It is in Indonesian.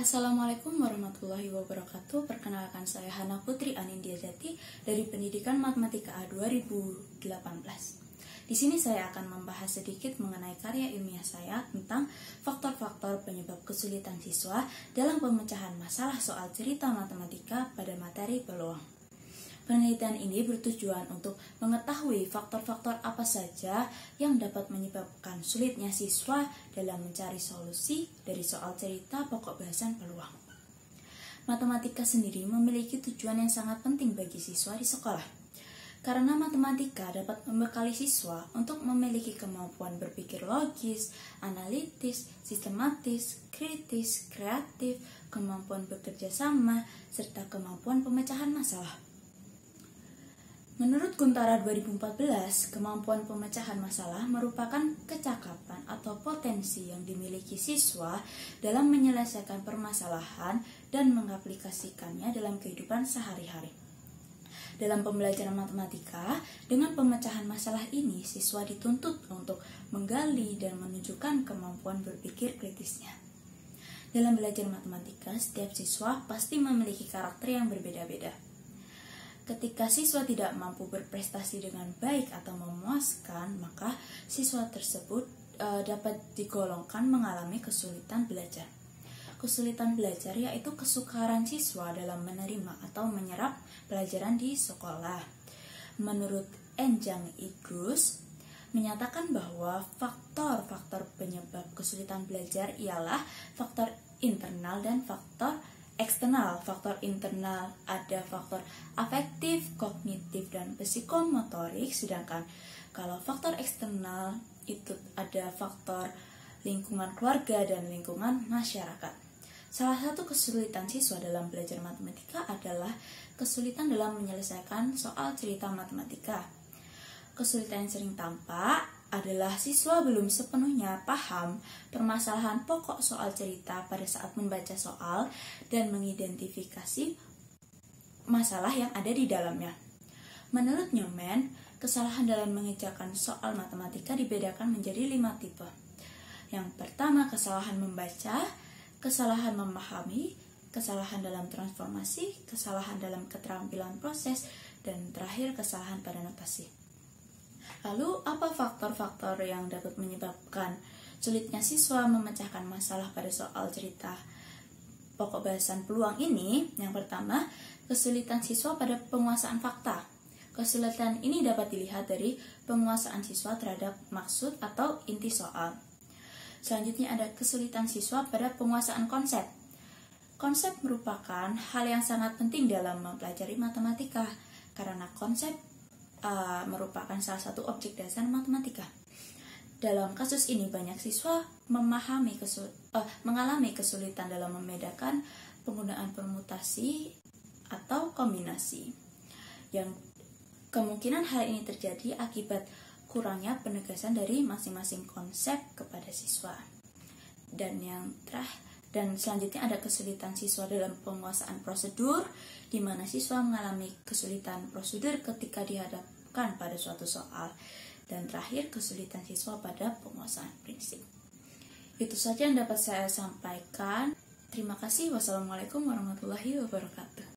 Assalamualaikum warahmatullahi wabarakatuh. Perkenalkan saya Hana Putri Anindya Jati dari Pendidikan Matematika A 2018. Di sini saya akan membahas sedikit mengenai karya ilmiah saya tentang faktor-faktor penyebab kesulitan siswa dalam pemecahan masalah soal cerita matematika pada materi peluang. Penelitian ini bertujuan untuk mengetahui faktor-faktor apa saja yang dapat menyebabkan sulitnya siswa dalam mencari solusi dari soal cerita pokok bahasan peluang. Matematika sendiri memiliki tujuan yang sangat penting bagi siswa di sekolah. Karena matematika dapat membekali siswa untuk memiliki kemampuan berpikir logis, analitis, sistematis, kritis, kreatif, kemampuan bekerja sama, serta kemampuan pemecahan masalah. Menurut Guntara 2014, kemampuan pemecahan masalah merupakan kecakapan atau potensi yang dimiliki siswa dalam menyelesaikan permasalahan dan mengaplikasikannya dalam kehidupan sehari-hari. Dalam pembelajaran matematika, dengan pemecahan masalah ini, siswa dituntut untuk menggali dan menunjukkan kemampuan berpikir kritisnya. Dalam belajar matematika, setiap siswa pasti memiliki karakter yang berbeda-beda. Ketika siswa tidak mampu berprestasi dengan baik atau memuaskan, maka siswa tersebut dapat digolongkan mengalami kesulitan belajar. Kesulitan belajar yaitu kesukaran siswa dalam menerima atau menyerap pelajaran di sekolah. Menurut Enjang Igrus, menyatakan bahwa faktor-faktor penyebab kesulitan belajar ialah faktor internal dan faktor eksternal. Faktor internal ada faktor afektif, kognitif, dan psikomotorik, sedangkan kalau faktor eksternal itu ada faktor lingkungan keluarga dan lingkungan masyarakat. Salah satu kesulitan siswa dalam belajar matematika adalah kesulitan dalam menyelesaikan soal cerita matematika. Kesulitan yang sering tampak adalah siswa belum sepenuhnya paham permasalahan pokok soal cerita pada saat membaca soal dan mengidentifikasi masalah yang ada di dalamnya. Menurut Newman, kesalahan dalam mengerjakan soal matematika dibedakan menjadi 5 tipe. Yang pertama, kesalahan membaca, kesalahan memahami, kesalahan dalam transformasi, kesalahan dalam keterampilan proses, dan terakhir kesalahan pada notasi. Lalu, apa faktor-faktor yang dapat menyebabkan sulitnya siswa memecahkan masalah pada soal cerita pokok bahasan peluang ini? Yang pertama, kesulitan siswa pada penguasaan fakta. Kesulitan ini dapat dilihat dari penguasaan siswa terhadap maksud atau inti soal. Selanjutnya ada kesulitan siswa pada penguasaan konsep. Konsep merupakan hal yang sangat penting dalam mempelajari matematika, karena konsep merupakan salah satu objek dasar matematika. Dalam kasus ini banyak siswa mengalami kesulitan dalam membedakan penggunaan permutasi atau kombinasi. Yang kemungkinan hal ini terjadi akibat kurangnya penegasan dari masing-masing konsep kepada siswa. Dan selanjutnya ada kesulitan siswa dalam penguasaan prosedur, di mana siswa mengalami kesulitan prosedur ketika dihadapkan pada suatu soal. Dan terakhir, kesulitan siswa pada penguasaan prinsip. Itu saja yang dapat saya sampaikan. Terima kasih. Wassalamualaikum warahmatullahi wabarakatuh.